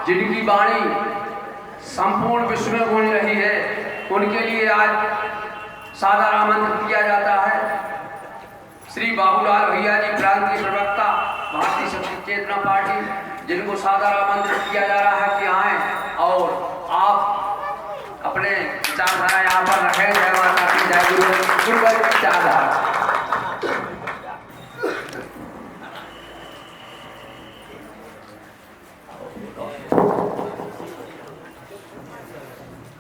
जिनकी वाणी संपूर्ण विश्व में गूंज रही है, उनके लिए आज सादर आमंत्रित किया जाता है। श्री बाबूलाल भैया जी, प्रांतीय प्रवक्ता, भारतीय शक्ति चेतना पार्टी, जिनको सादर आमंत्रित किया जा रहा है कि आए और आप अपने विचारधारा यहाँ पर रखें। जय माता की जय। गुरु विचारधारा।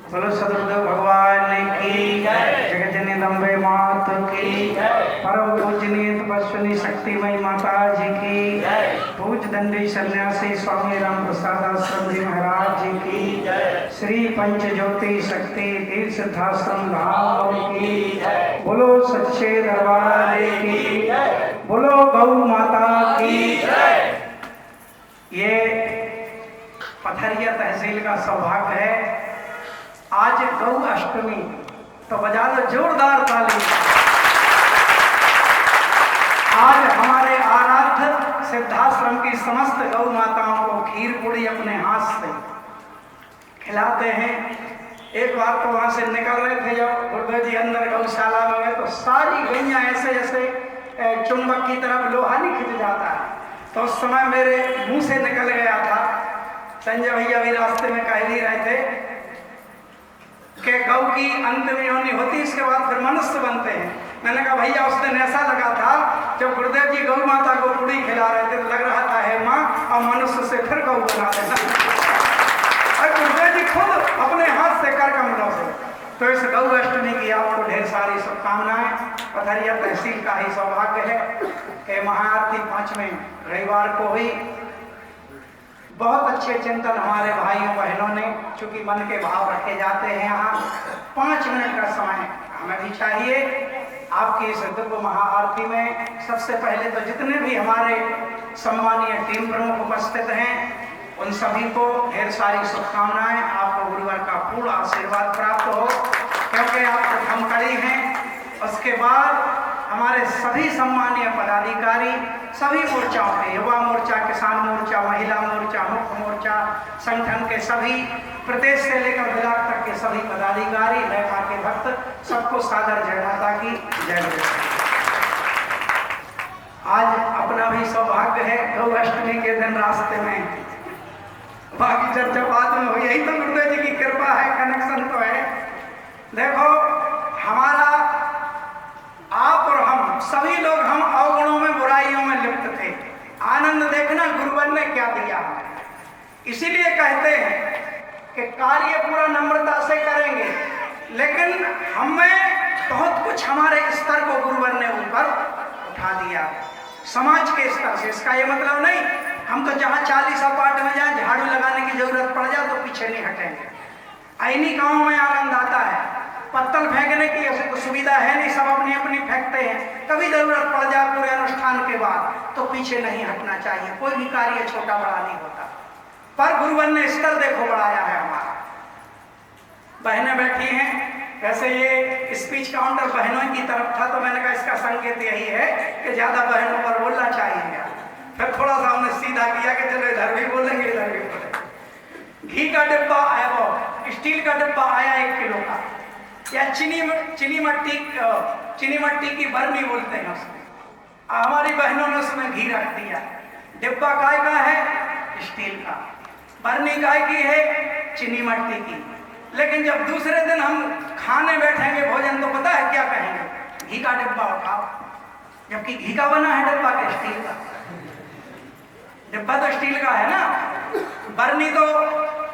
बोलो सदगुरुदेव भगवान की जगजननी दम्बे मात की, परम पूजनीय तपस्विनी शक्तिमयी माता जी की, पूज दंडी सन्यासी स्वामी राम प्रसाद आश्रम जी महाराज जी की, श्री पंच ज्योति शक्ति तीर्थ सिद्धाश्रम धाम की, बोलो सच्चे दरबार की, बोलो गौ माता की। ये पथरिया तहसील का सौभाग्य है, आज गौ अष्टमी, तो बजा दो जोरदार ताली। आज हमारे आराध्य सिद्धाश्रम की समस्त गौ माताओं को खीर पूड़ी अपने हाथ से खिलाते हैं। एक बार तो वहां से निकल रहे थे जब गुरुदेव जी अंदर गौशाला में गए, तो सारी गैया ऐसे जैसे चुंबक की तरफ लोहा नहीं खिंच जाता है, तो उस समय मेरे मुंह से निकल गया था। संजय भैया भी रास्ते में कह ही रहे थे कि गौ की अंत में योनि होती, इसके बाद फिर मनुष्य बनते हैं। मैंने कहा भैया उस दिन ऐसा लगा था जब गुरुदेव जी गौ माता को पूड़ी खिला रहे थे, तो लग रहा था हे माँ और मनुष्य से फिर गौ बना देना। और गुरुदेव जी खुद अपने हाथ से कर कमलों से। तो इस गौ अष्टमी की आपको ढेर सारी शुभकामनाएं। पथरिया तहसील का ही सौभाग्य है कि महाआरती 5वें रविवार को हुई। बहुत अच्छे चिंतन हमारे भाइयों बहनों ने, चूंकि मन के भाव रखे जाते हैं यहाँ, 5 मिनट का समय हमें भी चाहिए आपकी इस दिव्य महाआरती में। सबसे पहले तो जितने भी हमारे सम्मानीय टीम प्रमुख उपस्थित हैं, उन सभी को ढेर सारी शुभकामनाएं। आपको गुरुवर का पूर्ण आशीर्वाद प्राप्त हो, क्योंकि आप प्रथम कड़ी हैं। उसके बाद हमारे सभी सम्मानीय पदाधिकारी, सभी मोर्चाओं के, युवा मोर्चा, किसान मोर्चा, महिला मोर्चा, मुख्य मोर्चा, संगठन के सभी, प्रदेश से लेकर ब्लॉक तक के सभी पदाधिकारी, नए माँ के भक्त, सबको सादर जय माता की जय। आज अपना भी सौभाग्य है गौ अष्टमी के दिन रास्ते में, बाकी चर्चा बाद में हो, यही तो गुरुदेव जी की कृपा है, कनेक्शन तो है। देखो हमारा आप और हम सभी लोग, हम अवगुणों में, बुराइयों में लिप्त थे। आनंद देखना गुरुवर ने क्या दिया हमें। इसीलिए कहते हैं कि कार्य पूरा नम्रता से करेंगे, लेकिन हमें बहुत कुछ हमारे स्तर को गुरुवर ने ऊपर उठा दिया, समाज के स्तर से। इसका ये मतलब नहीं हम तो जहाँ 40 अपार्ट में जाए, झाड़ू लगाने की जरूरत पड़ जाए तो पीछे नहीं हटेंगे। ऐनी गाँव में आनंद आता है, पत्तल फेंकने की ऐसे तो सुविधा है नहीं, सब अपनी अपनी फेंकते हैं। कभी जरूरत पड़ जाए पूरे अनुष्ठान के बाद तो पीछे नहीं हटना चाहिए। कोई भी कार्य छोटा बड़ा नहीं होता, पर गुरुवर ने स्तर देखो बढ़ाया है हमारा। बहनें बैठी हैं, वैसे ये स्पीच काउंटर बहनों की तरफ था, तो मैंने कहा इसका संकेत यही है कि ज्यादा बहनों पर बोलना चाहिए। फिर थोड़ा सा हमने सीधा किया कि चलो इधर भी बोलेंगे इधर भी बोलेंगे। घी का डिब्बा आया, वो स्टील का डिब्बा आया 1 किलो का, या चीनी मट्टी की बर्नी बोलते हैं उसमें। हमारी बहनों ने उसमें घी रख दिया। डिब्बा काय का है? स्टील का। बर्नी काय की है? चीनी मट्टी की। लेकिन जब दूसरे दिन हम खाने बैठेंगे भोजन, तो पता है क्या कहेंगे? घी का डिब्बा उठाओ, जबकि घी का बना है डिब्बा के स्टील का। डिब्बा तो स्टील का है ना, बर्नी तो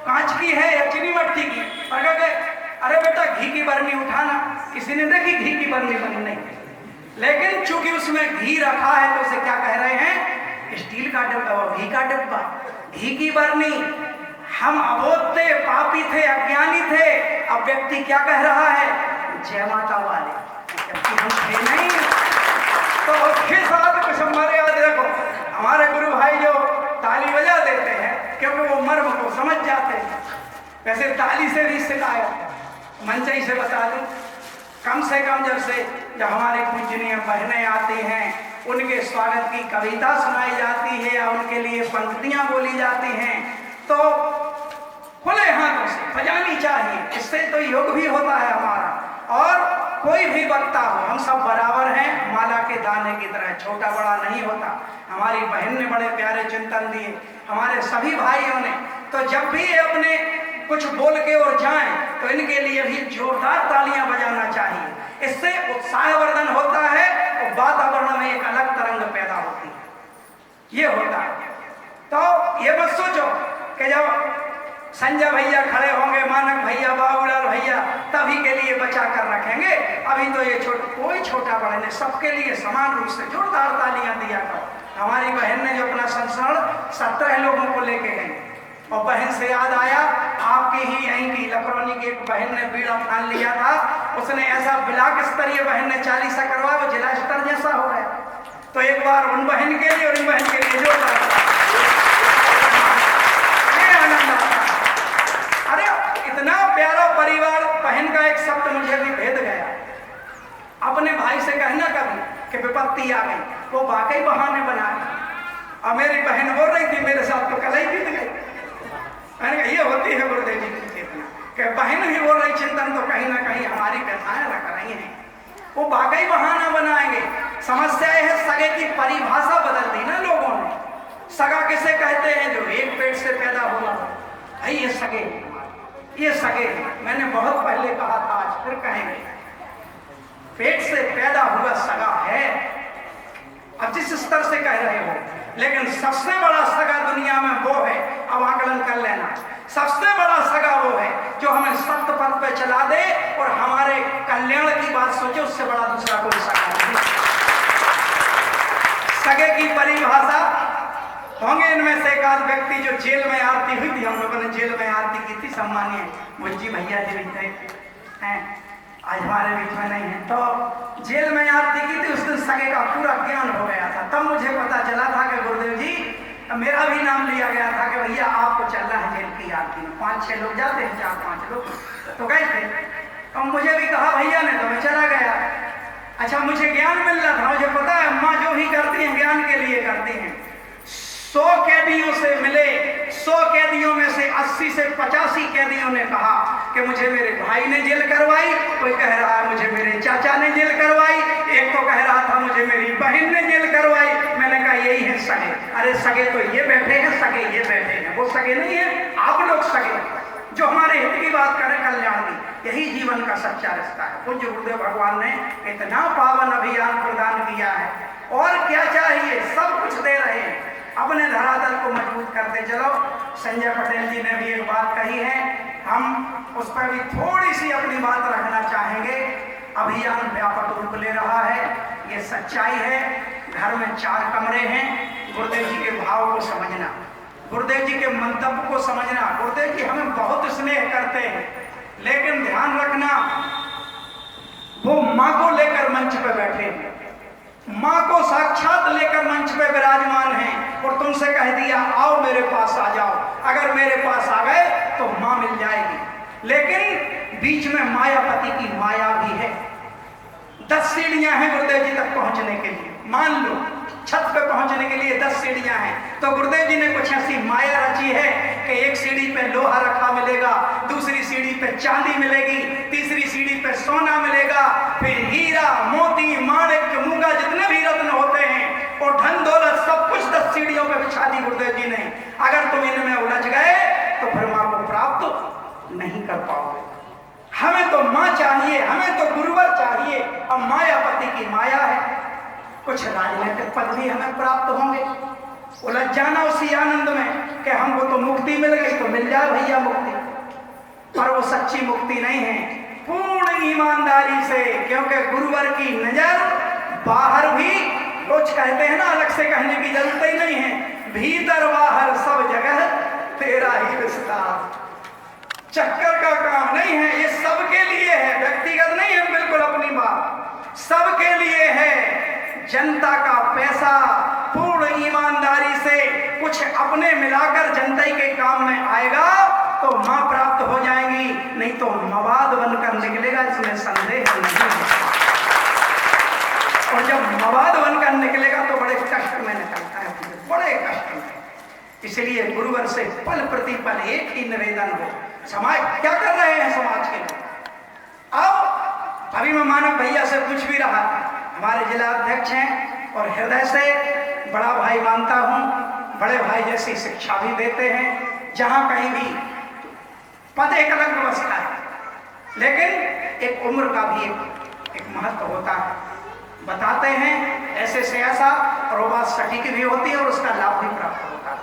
कांच की है या चीनी मट्टी की। पर क्या कहे, अरे बेटा घी की बर्नी उठाना। किसी ने देखी घी की बर्नी बनी? नहीं। लेकिन चूंकि उसमें घी रखा है तो उसे क्या कह रहे हैं? स्टील का डिब्बा, घी का डिब्बा, घी की बर्नी। हम अबोध थे, पापी थे, अज्ञानी थे। अब व्यक्ति क्या कह रहा है? जय माता वाले, जबकि हम थे नहीं। तो उसके साथ कुछ हमारे याद रखो, हमारे गुरु भाई जो ताली बजा देते हैं क्योंकि वो मर्म को समझ जाते हैं। वैसे ताली से भी शिकायत, मंचई से बता दूं, कम से कम जब हमारे पूजनीय बहनें आती हैं, उनके स्वागत की कविता सुनाई जाती है या उनके लिए पंक्तियां बोली जाती हैं, तो चाहिए, इससे तो योग भी होता है हमारा। और कोई भी वक्ता हो, हम सब बराबर हैं, माला के दाने की तरह, छोटा बड़ा नहीं होता। हमारी बहन ने बड़े प्यारे चिंतन दिए, हमारे सभी भाइयों ने। तो जब भी ये अपने कुछ बोल के और जाएं तो इनके लिए भी जोरदार तालियां बजाना चाहिए। इससे उत्साहवर्धन होता है और वातावरण में एक अलग तरंग पैदा होती है, ये होता है। तो ये मत सोचो कि जब संजय भैया खड़े होंगे, मानक भैया, बाबूलाल भैया, तभी के लिए बचा कर रखेंगे। अभी तो ये कोई छोटा बड़ा नहीं, सबके लिए समान रूप से जोरदार तालियां दिया करो। हमारी बहन ने जो अपना संस्मरण 17 लोगों को लेके गई, और बहन से याद आया, आपकी ही यहीं की लखनऊ की एक बहन ने बीड़ा ठान लिया था, उसने ऐसा ब्लॉक स्तरीय बहन ने 40 करवाया, वो जिला स्तर जैसा हो गया। तो एक बार उन बहन के लिए और इन बहन के लिए जोरदार आनंद आता। अरे इतना प्यारा परिवार, बहन का एक शब्द मुझे भी भेद गया। अपने भाई से कहना कभी कि विपत्ति आ गई, वो वाकई बहाने बनाए। और मेरी बहन बोल रही थी मेरे साथ, तो कल ही बीत गई। मैंने कहा ये होती है गुरुदेव जी की चेतना, कि बहन भी बोल रही चिंतन, तो कहीं ना कहीं हमारी व्यथाएं रख रही हैं। वो वाकई बहाना बनाएंगे। समस्या है सगे की परिभाषा बदल दी ना लोगों ने। सगा किसे कहते हैं? जो एक पेट से पैदा हुआ। भाई ये सगे, ये सगे। मैंने बहुत पहले कहा था, आज फिर कहेंगे, पेट से पैदा हुआ सगा है। अब जिस स्तर से कह रहे हो, लेकिन सबसे बड़ा सगा दुनिया में वो है, अब आकलन कर लेना, सबसे बड़ा सगा वो है जो हमें सत्य पथ पे चला दे और हमारे कल्याण की बात सोचे, उससे बड़ा दूसरा कोई सगा नहीं। सगे की परिभाषा होंगे इनमें से एक आध व्यक्ति जो जेल में आरती हुई थी, हम लोगों ने जेल में आरती की थी, सम्मानीय मुझी भैया जी भी थे, हैं आज हमारे बीच में नहीं है। तो जेल में आरती की थी, उस दिन सगे का पूरा ज्ञान हो गया था। तब मुझे पता चला था कि गुरुदेव जी, मेरा भी नाम लिया गया था कि भैया आपको चलना है जेल की आरती में। 5-6 लोग जाते हैं, 4-5 लोग तो गए थे। तो मुझे भी कहा भैया ने, तो मैं चला गया। अच्छा, मुझे ज्ञान मिल रहा था, मुझे पता है अम्मा जो भी करती हैं ज्ञान के लिए करती हैं। 100 कैदियों से मिले, 100 कैदियों में से 80 से 85 कैदियों ने कहा कि मुझे मेरे भाई ने जेल करवाई, कोई कह रहा है मुझे मेरे चाचा ने जेल करवाई, एक तो कह रहा था मुझे मेरी बहन ने जेल करवाई। मैंने कहा यही है सगे। अरे सगे तो ये बैठे हैं, सगे ये बैठे हैं, वो सगे नहीं है, आप लोग सगे जो हमारे हित की बात करें, कल्याण की। यही जीवन का सच्चा रिश्ता है। पूज्य गुरुदेव भगवान ने इतना पावन अभियान प्रदान किया है, और क्या चाहिए, सब कुछ दे रहे हैं। अपने धरातल को मजबूत करते चलो। संजय पटेल जी ने भी एक बात कही है, हम उस पर भी थोड़ी सी अपनी बात रखना चाहेंगे। अभियान व्यापक रूप ले रहा है, ये सच्चाई है। घर में 4 कमरे हैं। गुरुदेव जी के भाव को समझना, गुरुदेव जी के मंतव्य को समझना। गुरुदेव जी हमें बहुत स्नेह करते हैं, लेकिन ध्यान रखना, वो माँ को लेकर मंच पे बैठे हैं, माँ को साक्षात लेकर मंच पे विराजमान हैं, और तुमसे कह दिया आओ मेरे पास आ जाओ। अगर मेरे पास आ गए तो माँ मिल जाएगी। लेकिन बीच में मायापति की माया भी है। 10 सीढ़ियां हैं गुरुदेव जी तक पहुंचने के लिए। मान लो छत पे पहुंचने के लिए 10 सीढ़ियां हैं, तो गुरुदेव जी ने कुछ ऐसी माया रची है कि एक सीढ़ी पे लोहा रखा मिलेगा, दूसरी सीढ़ी पे चांदी मिलेगी, तीसरी सीढ़ी पे सोना मिलेगा, फिर हीरा, मोती, माणिक, मूंगा, जितने भी रत्न होते हैं और धन दौलत सब कुछ 10 सीढ़ियों पे बिछा दी गुरुदेव जी ने। अगर तुम इनमें उलझ गए तो फिर मां को प्राप्त नहीं कर पाओगे। हमें तो मां चाहिए, हमें तो गुरुवर चाहिए, और मायापति की माया है। कुछ राजनीतिक पद भी हमें प्राप्त होंगे, उलझ जाना उसी आनंद में कि हमको तो मुक्ति मिल गई, तो मिल जाए भैया मुक्ति, पर वो सच्ची मुक्ति नहीं है। पूर्ण ईमानदारी से, क्योंकि गुरुवर की नजर बाहर भी, कुछ कहते हैं ना, अलग से कहने की जरूरत ही नहीं है, भीतर बाहर सब जगह तेरा ही विस्तार। चक्कर का काम नहीं है, ये सबके लिए है, व्यक्तिगत नहीं है, बिल्कुल अपनी बात सबके लिए है। जनता का पैसा पूर्ण ईमानदारी से कुछ अपने मिलाकर जनता के काम में आएगा तो मां प्राप्त हो जाएंगी, नहीं तो मवाद बनकर निकलेगा, इसमें संदेह नहीं है। और जब मवाद बनकर निकलेगा तो बड़े कष्ट में निकलता है, बड़े कष्ट में। इसलिए गुरुवर से पल प्रतिपल एक ही निवेदन हो। समाज क्या कर रहे हैं समाज के लोग? अब अभी मैं मानव भैया से पूछ भी रहा था, हमारे जिला अध्यक्ष हैं और हृदय से बड़ा भाई मानता हूँ, बड़े भाई जैसी शिक्षा भी देते हैं। जहाँ कहीं भी पद एक अलग व्यवस्था है, लेकिन एक उम्र का भी एक महत्व होता है। बताते हैं ऐसे से ऐसा, और वो बात सटीक भी होती है और उसका लाभ भी प्राप्त होता है।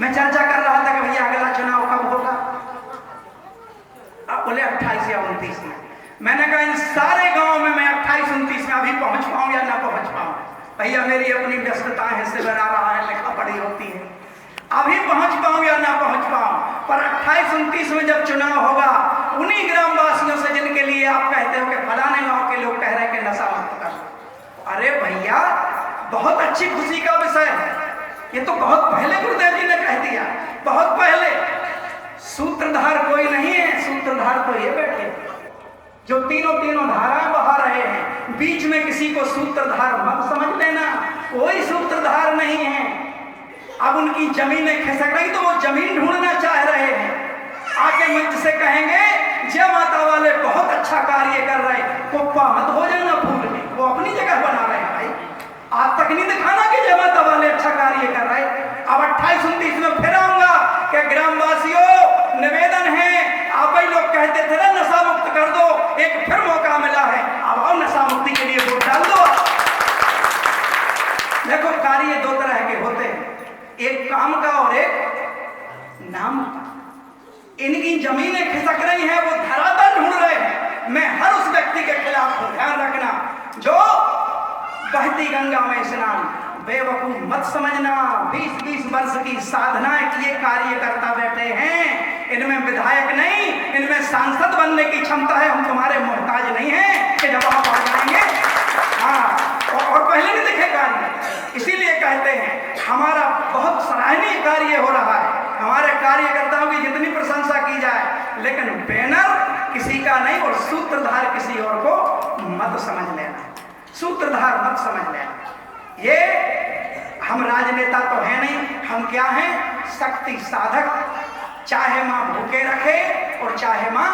मैं चर्चा कर रहा था कि भैया अगला चुनाव कब होगा? अब बोले 28 या 29 में। मैंने कहा इन सारे गांव में मैं 28-29 में अभी पहुंच पाऊं या ना पहुंच पाऊं? भैया मेरी अपनी व्यस्तता है, से बना रहा है, लिखा पढ़ी होती है, अभी पहुंच पाऊं या ना पहुंच पाऊं। पर 28-29 में जब चुनाव होगा, उन्हीं ग्रामवासियों से जिनके लिए आप कहते हो कि फलाने गांव के लोग कह रहे हैं कि नशा मुक्त कर। अरे भैया बहुत अच्छी खुशी का विषय है, ये तो बहुत पहले गुरुदेव जी ने कह दिया, बहुत पहले। सूत्रधार कोई नहीं है, सूत्रधार तो ये बैठे जो तीनों धाराएं बहा रहे हैं। बीच में किसी को सूत्रधार मत समझ लेना, कोई सूत्रधार नहीं है। अब उनकी जमीनें खिसक रही तो वो जमीन ढूंढना चाह रहे हैं, आके मंच से कहेंगे जय माता वाले बहुत अच्छा कार्य कर रहे, कुप्पा मत हो जाना फूल में, वो अपनी जगह बना रहे हैं। भाई आज तक नहीं दिखाना कि जय माता वाले अच्छा कार्य कर रहे। अब 28-29 में फिर आऊंगा कि ग्रामवासियों निवेदन है, आप ही लोग कहते थे ना नशा मुक्त कर दो, एक फिर मौका मिला है, अब आओ नशा मुक्ति के लिए वोट डाल दो। देखो कार्य दो तरह के होते हैं, एक काम का और एक नाम का। इनकी जमीनें खिसक रही हैं, वो धरातल ढूंढ रहे हैं। मैं हर उस व्यक्ति के खिलाफ हूं, ध्यान रखना, जो बहती गंगा में स्नान, बेवकूफ मत समझना। 20-20 वर्ष की साधनाएं किए कार्यकर्ता बैठे हैं, इनमें विधायक नहीं, इनमें सांसद बनने की क्षमता है। हम तुम्हारे मोहताज नहीं हैं कि जब आप आ जाएंगे। हाँ, और पहले नहीं दिखे कार्य, इसीलिए कहते हैं हमारा बहुत सराहनीय कार्य हो रहा है। हमारे कार्यकर्ताओं की जितनी प्रशंसा की जाए, लेकिन बैनर किसी का नहीं और सूत्रधार किसी और को मत समझ लेना, सूत्रधार मत समझ लेना। ये हम राजनेता तो है नहीं, हम क्या हैं? शक्ति साधक। चाहे माँ भूखे रखे और चाहे माँ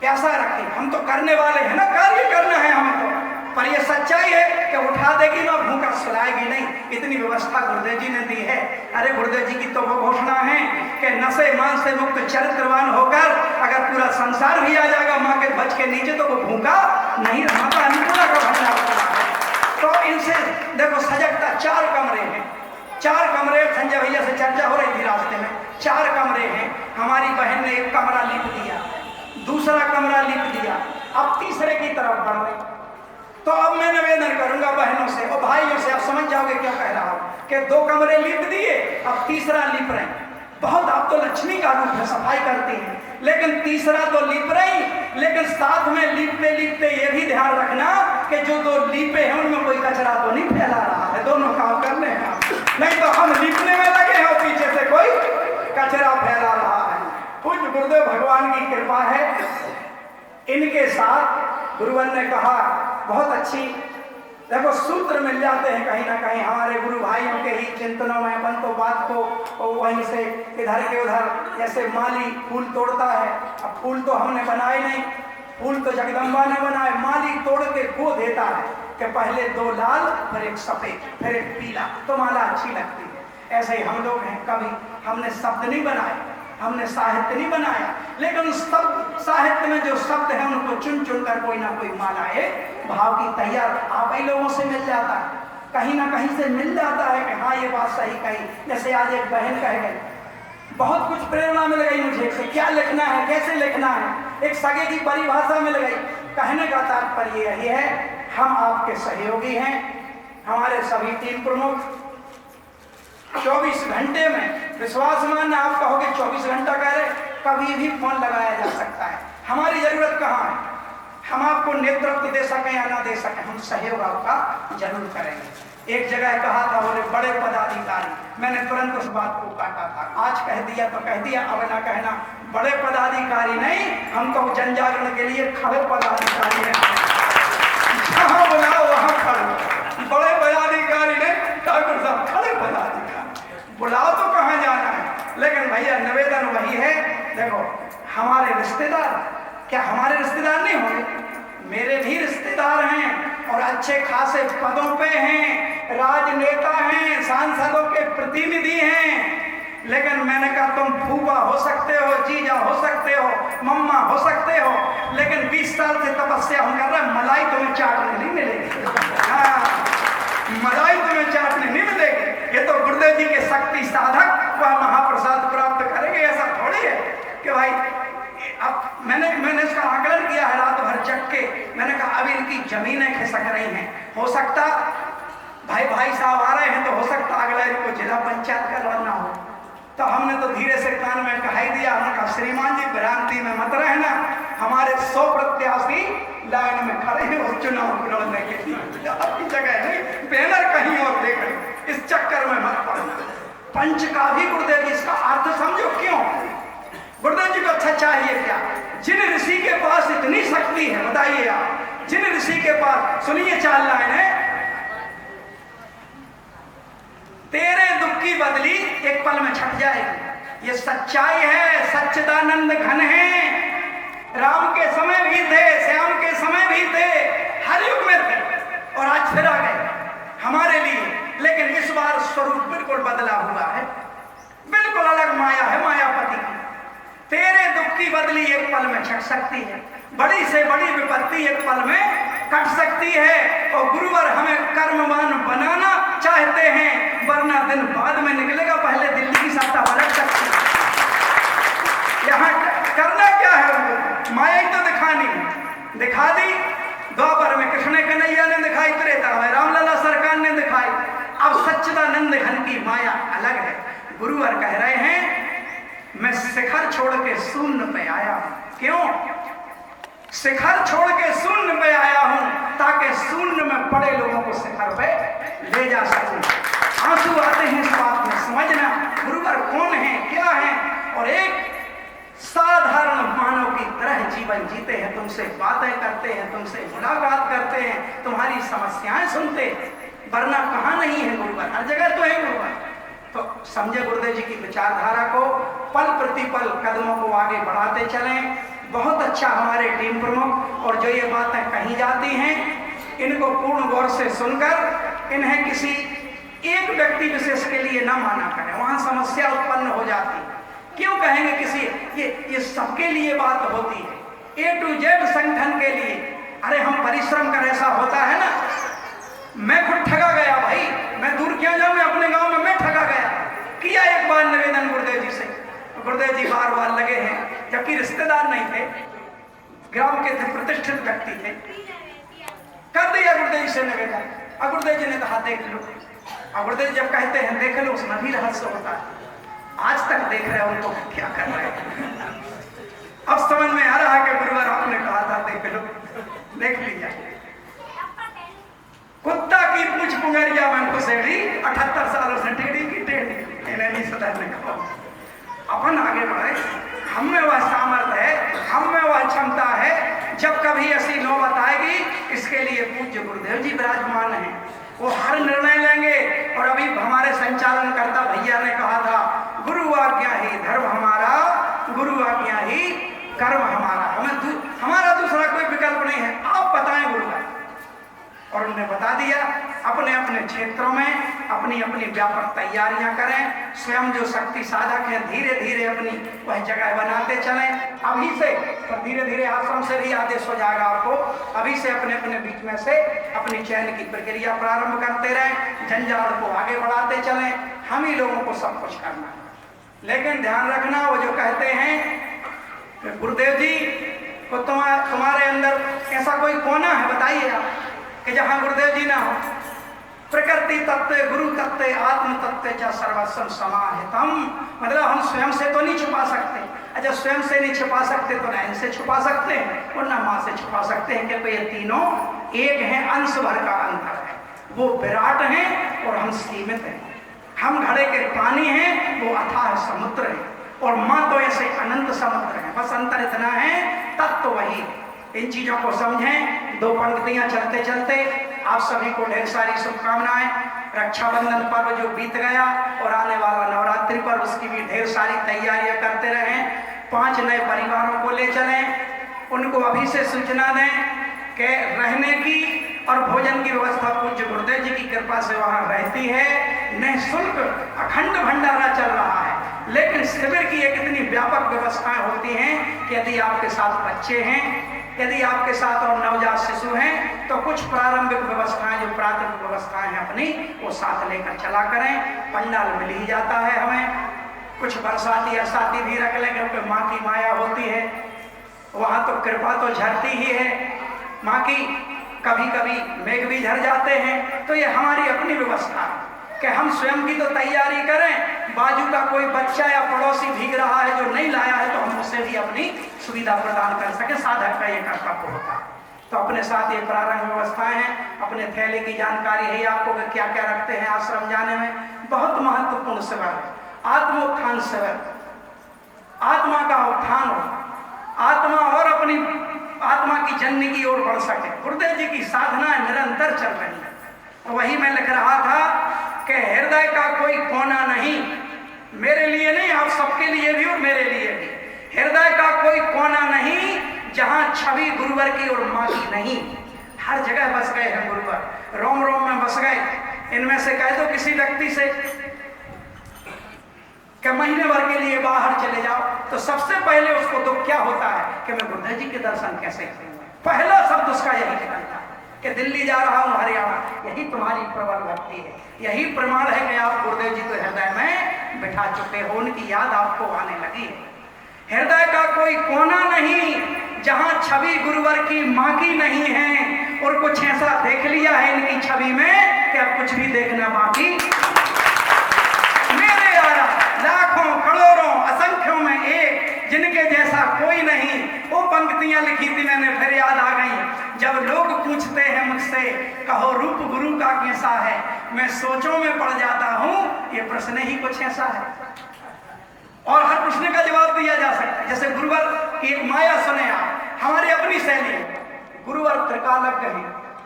प्यासा रखे, हम तो करने वाले हैं ना, कार्य करना है हमें तो। पर ये सच्चाई है कि उठा देगी ना, भूखा सुलाएगी नहीं, इतनी व्यवस्था गुरुदेव जी ने दी है। अरे गुरुदेव जी की तो वो घोषणा है कि नशे मान से मुक्त चरित्रवान होकर अगर पूरा संसार भी आ जाएगा माँ के ध्वज के नीचे तो वो भूखा नहीं रहा। अन्नपूर्णा का भंडार है। तो इनसे देखो सजगता, 4 कमरे हैं, 4 कमरे। संजय भैया से चर्चा हो रही थी रास्ते में, 4 कमरे हैं। हमारी बहन ने एक कमरा लिप दिया, दूसरा कमरा लिप दिया, अब तीसरे की तरफ बढ़ रहे। तो अब मैं निवेदन करूंगा बहनों से और भाइयों से, आप समझ जाओगे क्या कह रहा हूं, कि 2 कमरे लिप दिए, अब तीसरा लिप रहे। बहुत आप तो लक्ष्मी का रूप है, सफाई करती हैं, लेकिन तीसरा तो लिप रही, लेकिन साथ में लिपते लिपते ये भी ध्यान रखना कि जो 2 लीपे हैं उनमें कोई कचरा तो नहीं फैला रहा है। दोनों काम करने हैं, नहीं तो हम लिपने में लगे हैं और पीछे से कोई कचरा फैला रहा है। पूज्य गुरुदेव भगवान की कृपा है, इनके साथ गुरुवर ने कहा बहुत अच्छी, देखो सूत्र मिल जाते हैं कहीं ना कहीं हमारे गुरु भाइयों के ही चिंतनों में। बन तो बात को वहीं से इधर के उधर, जैसे माली फूल तोड़ता है, अब फूल तो हमने बनाए नहीं, फूल तो जगदम्बा ने बनाए, माली तोड़ के खो देता है कि पहले 2 लाल फिर एक सफेद फिर एक पीला तो माला अच्छी लगती है। ऐसे ही हम लोग हैं, कभी हमने शब्द नहीं बनाए, हमने साहित्य नहीं बनाया, लेकिन उस साहित्य में जो शब्द है उनको चुन चुन कर कोई ना कोई मालाए भाव की तैयार आप ही लोगों से मिल जाता है, कहीं ना कहीं से मिल जाता है कि हाँ ये बात सही कही। जैसे आज एक बहन कह गई, बहुत कुछ प्रेरणा मिल गई मुझे कि क्या लिखना है, कैसे लिखना है, एक सगे की परिभाषा मिल गई। कहने का तात्पर्य यही है, हम आपके सहयोगी हैं, हमारे सभी टीम प्रमुख 24 घंटे में, विश्वास मानना, आप कहोगे 24 घंटा कह रहे, कभी भी फोन लगाया जा सकता है। हमारी जरूरत कहाँ है, हम आपको नेतृत्व दे सकें या ना दे सकें, हम सहयोग आपका जरूर करेंगे। एक जगह कहा था बोले बड़े पदाधिकारी, मैंने तुरंत उस बात को काटा था, आज कह दिया तो कह दिया, अब ना कहना बड़े पदाधिकारी नहीं, हम तो जन जागरण के लिए खड़े पदाधिकारी हैं, जहाँ बुलाओ वहाँ खड़े। बड़े पदाधिकारी नहीं, ठाकुर साहब खड़े पदाधिकारी, बुलाओ तो कहाँ जाना है। लेकिन भैया निवेदन वही है, देखो हमारे रिश्तेदार, क्या हमारे रिश्तेदार नहीं होंगे? मेरे भी रिश्तेदार हैं और अच्छे खासे पदों पे हैं, राजनेता हैं, सांसदों के प्रतिनिधि हैं। लेकिन मैंने कहा तुम फूफा हो सकते हो, जीजा हो सकते हो, मम्मा हो सकते हो, लेकिन 20 साल से तपस्या हम कर रहे हैं, मलाई तुम्हें चाटने नहीं मिलेगी। हाँ, मलाई तुम्हें चाटने नहीं मिलेगी। ये तो गुरुदेव जी के शक्ति साधक वह महाप्रसाद प्राप्त करेंगे, ऐसा थोड़ी है कि भाई अब मैंने इसका आकलन किया है रात भर जग के। मैंने कहा अभी इनकी जमीनें खिसक रही हैं, हो सकता भाई साहब आ रहे हैं तो हो सकता अगला इनको जिला पंचायत का लड़ना हो। तो हमने तो धीरे से कान में कहा ही दिया, हमने कहा श्रीमान जी भ्रांति में मत रहना, हमारे 100 प्रत्याशी लाइन में खड़े हैं उस चुनाव लड़ने के लिए, आपकी जगह नहीं, बैनर कहीं और देख रहे, इस चक्कर में मत पड़ना। पंच का भी गुरुदेव जी इसका अर्थ समझो क्यों। गुरुदेव जी को अच्छा चाहिए क्या? जिन ऋषि के पास इतनी शक्ति है, बताइए आप, जिन ऋषि के पास, सुनिए 4 लाइन है, तेरे दुख की बदली एक पल में छट जाएगी। ये सच्चाई है, सच्चिदानंद घन है। राम के समय भी थे, श्याम के समय भी थे, हर युग में थे और आज फिर आ गए हमारे लिए। लेकिन इस बार स्वरूप बिल्कुल बदला हुआ है, बिल्कुल अलग माया है मायापति की। तेरे दुख की बदली एक पल में छट सकती है, बड़ी से बड़ी विपत्ति एक पल में कट सकती है। और गुरुवर हमें कर्मवान बनाना चाहते हैं, वरना दिन बाद में निकलेगा, पहले दिल्ली की सत्ता पलट सकती है। यहाँ करना क्या है उनको? माया ही तो दिखानी, दिखा दी। द्वापर में कृष्ण कन्हैया ने दिखाई, त्रेता में रामलला सरकार ने दिखाई, अब सच्चिदानंद घन की माया अलग है। गुरुवर कह रहे हैं मैं शिखर छोड़ के शून्य पे आया हूं। क्यों शिखर छोड़ के शून्य पे आया हूं? ताकि शून्य में पड़े लोगों को शिखर पे ले जा सकूं। आंसू आते हैं इस बात में, समझना गुरुवर कौन है, क्या है। और एक साधारण मानव की तरह जीवन जीते हैं, तुमसे बातें करते हैं, तुमसे मुलाकात करते हैं, तुम्हारी समस्याएं सुनते, वरना कहाँ नहीं है गुरुवर, हर जगह तो है गुरुवर। तो समझे गुरुदेव जी की विचारधारा को, पल प्रतिपल कदमों को आगे बढ़ाते चलें। बहुत अच्छा हमारे टीम प्रमुख, और जो ये बातें कही जाती हैं इनको पूर्ण गौर से सुनकर इन्हें किसी एक व्यक्ति विशेष के लिए न माना करें, वहां समस्या उत्पन्न हो जाती है। क्यों कहेंगे किसी, ये सबके लिए बात होती है, A to Z संगठन के लिए। अरे हम परिश्रम कर, ऐसा होता है ना, मैं खुद ठगा गया भाई, मैं दूर क्यों जाऊं, मैं अपने गांव में मैं ठगा गया। किया एक बार निवेदन गुरुदेव जी से, गुरुदेव जी बार बार लगे हैं, जबकि रिश्तेदार नहीं थे, ग्राम के थे, प्रतिष्ठित व्यक्ति थे। कर दिया गुरुदेव जी से निवेदन, और गुरुदेव जी ने कहा देख लो। और गुरुदेव जब कहते हैं देख लो, उसमें भी रहस्य होता है। आज तक देख रहे हैं उनको क्या कर रहे हैं। अब समझ में आ रहा है कि गुरुवार आपने कहा था देख लो, देख लीजिए। कुत्ता की पूछ पुंगरिया मन को सेड़ी, 78 सालों से टेढ़ी की टेढ़ी, इन्हें नहीं सुधरने का। अपन आगे बढ़े, हम में वह सामर्थ्य है, हम में वह क्षमता है। जब कभी ऐसी नौबत आएगी, इसके लिए पूज्य गुरुदेव जी विराजमान हैं, वो हर निर्णय लेंगे। और अभी हमारे संचालनकर्ता भैया ने कहा था, गुरु आज्ञा ही धर्म हमारा, गुरु आज्ञा ही कर्म हमारा। हमारा दूसरा कोई विकल्प नहीं है, आप बताएं गुरु। और उन्होंने बता दिया, अपने अपने क्षेत्रों में अपनी अपनी व्यापक तैयारियां करें। स्वयं जो शक्ति साधक है धीरे धीरे अपनी वह जगह बनाते चलें। अभी से, और धीरे धीरे आश्रम से भी आदेश हो जाएगा आपको, अभी से अपने अपने बीच में से अपनी चयन की प्रक्रिया प्रारंभ करते रहें, जंजाल को आगे बढ़ाते चलें। हम ही लोगों को सब कुछ करना है। लेकिन ध्यान रखना, वो जो कहते हैं गुरुदेव जी को तुम्हारे अंदर ऐसा कोई कोना है, बताइए आप, कि जहां गुरुदेव जी ना हो। प्रकृति तत्व, गुरु तत्व, आत्म तत्व च सर्वस्व समाहितम। मतलब हम स्वयं से तो नहीं छुपा सकते। अच्छा, स्वयं से नहीं छुपा सकते तो ना इनसे छुपा सकते हैं और ना मां से छुपा सकते हैं, क्योंकि ये तीनों एक हैं, अंश भर का अंतर है। वो विराट हैं और हम सीमित हैं। हम घड़े के पानी हैं, वो अथाह समुद्र है, और मां तो ऐसे अनंत समुद्र है। बस अंतर इतना है, तत्व वही। इन चीजों को समझें। 2 पंक्तियां चलते चलते आप सभी को ढेर सारी शुभकामनाएं। रक्षाबंधन पर्व जो बीत गया और आने वाला नवरात्रि पर्व, उसकी भी ढेर सारी तैयारियां करते रहें। 5 नए परिवारों को ले चलें, उनको अभी से सूचना दें कि रहने की और भोजन की व्यवस्था पूज्य गुरुदेव जी की कृपा से वहाँ रहती है। निःशुल्क अखंड भंडारा चल रहा है, लेकिन शिविर की एक इतनी व्यापक व्यवस्थाएं होती हैं कि यदि आपके साथ बच्चे हैं, यदि आपके साथ और नवजात शिशु हैं, तो कुछ प्रारंभिक व्यवस्थाएं, जो प्राथमिक व्यवस्थाएं हैं अपनी, वो साथ लेकर चला करें। पंडाल मिल ही जाता है हमें, कुछ बरसाती अरसाती भी रख लें, क्योंकि माँ की माया होती है, वहाँ तो कृपा तो झरती ही है माँ की। कभी कभी मेघ भी झर जाते हैं, तो ये हमारी अपनी व्यवस्था कि हम स्वयं की तो तैयारी करें, बाजू का कोई बच्चा या पड़ोसी भीग रहा है जो नहीं लाया है, तो हम उससे भी अपनी सुविधा प्रदान कर सके। साधक का ये कर्तव्य होता है। तो अपने साथ ये प्रारंभ व्यवस्थाएं हैं। अपने थैले की जानकारी है आपको कि क्या क्या रखते हैं आश्रम जाने में। बहुत महत्वपूर्ण शिविर, आत्मोत्थान शिविर, आत्मा का उत्थान हो, आत्मा और अपनी आत्मा की जननी की ओर बढ़ सके। गुरुदेव जी की साधना निरंतर चल रही है। तो वही मैं लिख रहा था कि हृदय का कोई कोना नहीं, मेरे लिए नहीं, आप सबके लिए भी और मेरे लिए भी, हृदय का कोई कोना नहीं जहां छवि गुरुवर की और माँ की नहीं। हर जगह बस गए हैं गुरुवर, रोम रोम में बस गए। इनमें से कह दो किसी व्यक्ति से कि महीने भर के लिए बाहर चले जाओ, तो सबसे पहले उसको दुख क्या होता है कि मैं गुरुदेव जी के दर्शन कैसे करूंगा। पहला शब्द उसका यही निकलता है कि दिल्ली जा रहा हूं, हरियाणा। यही तुम्हारी प्रबल भक्ति है, यही प्रमाण है कि आप गुरुदेव जी को हृदय में बिठा चुके हो, उनकी याद आपको आने लगी है। हृदय का कोई कोना नहीं जहां छवि गुरुवर की माँ की नहीं है, और कुछ ऐसा देख लिया है इनकी छवि में कि अब कुछ भी देखना बाकी। मेरे यारा लाखों करोड़ों असंख्यों में एक, जिनके जैसा कोई नहीं। वो पंक्तियां लिखी थी मैंने, फिर याद आ गई। जब लोग पूछते हैं मुझसे, कहो रूप गुरु का कैसा है, मैं सोचों में पड़ जाता हूं, ये प्रश्न ही कुछ ऐसा है। और हर प्रश्न का जवाब दिया जा सकता है। जैसे गुरुवर की एक माया सुने आप, हमारी अपनी शैली है। गुरुवर त्रिकालज्ञ है,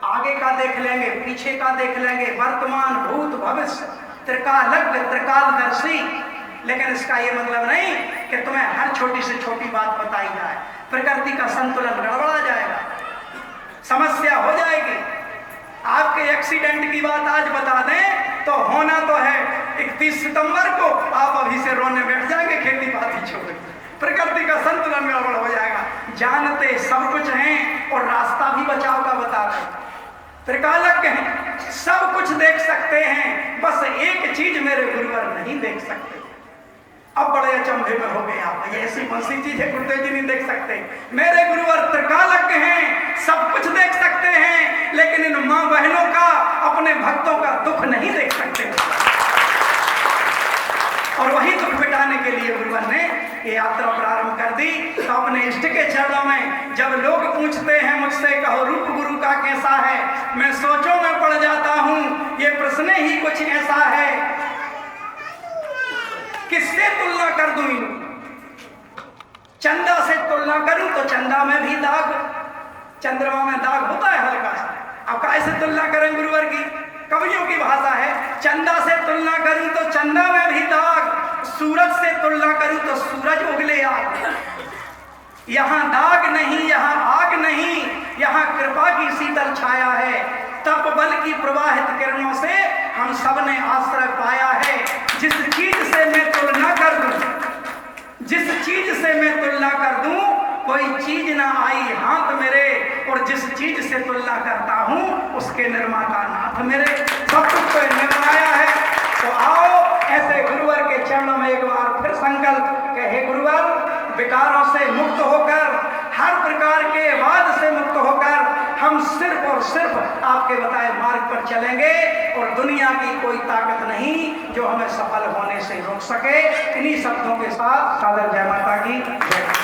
आगे का देख लेंगे, पीछे का देख लेंगे, वर्तमान भूत भविष्य, त्रिकालज्ञ त्रिकालदर्शी। लेकिन इसका ये मतलब नहीं कि तुम्हें हर छोटी से छोटी बात बताई जाए। प्रकृति का संतुलन गड़बड़ा जाएगा, समस्या हो जाएगी। आपके एक्सीडेंट की बात आज बता दें तो होना तो है 31 सितंबर को, आप अभी से रोने बैठ जाएंगे, खेती बाती छोड़। प्रकृति का संतुलन गड़बड़ हो जाएगा। जानते सब कुछ हैं और रास्ता भी बचाव का बता रहे। त्रिकालज्ञ हैं, सब कुछ देख सकते हैं, बस एक चीज मेरे गुरुवर नहीं देख सकते। अब बड़े अचंभे में हो गए आप, ये ऐसी कौन सी चीज है गुरुदेव जी नहीं देख सकते। मेरे गुरुवर त्रिकालज्ञ हैं, सब कुछ देख सकते हैं, लेकिन इन माँ बहनों का, अपने भक्तों का दुख नहीं देख सकते। और वही दुख मिटाने के लिए गुरुवर ने ये यात्रा प्रारंभ कर दी। तो अपने इष्ट के चरणों में जब लोग पूछते हैं मुझसे, कहो रूप गुरु का कैसा है, मैं सोचों में पड़ जाता हूं, ये प्रश्न ही कुछ ऐसा है। किससे तुलना कर दूं? चंदा से तुलना करूं तो चंदा में भी दाग, चंद्रमा में दाग होता है हल्का सा। अब कैसे तुलना करें गुरुवर की? कवियों की भाषा है, चंदा से तुलना करूं तो चंदा में भी दाग, सूरज से तुलना करूं तो सूरज उगले आग। यहाँ दाग नहीं, यहाँ आग नहीं, यहाँ कृपा की शीतल छाया है। तप बल की प्रवाहित किरणों से हम सब ने आश्रय पाया है। जिस चीज से मैं तुलना कर दूं, जिस चीज से मैं तुलना कर दूं, कोई चीज ना आई हाथ मेरे, और जिस चीज से तुलना करता हूं उसके निर्माता नाथ मेरे। सब कुछ तो निर्माया है। तो आओ ऐसे गुरुवर के चरणों में एक बार फिर संकल्प कि हे गुरुवर, विकारों से मुक्त होकर, हर प्रकार के वाद से मुक्त होकर हम सिर्फ और सिर्फ आपके बताए मार्ग पर चलेंगे, और दुनिया की कोई ताकत नहीं जो हमें सफल होने से रोक सके। इन्हीं शब्दों के साथ सादर जय माता की जय।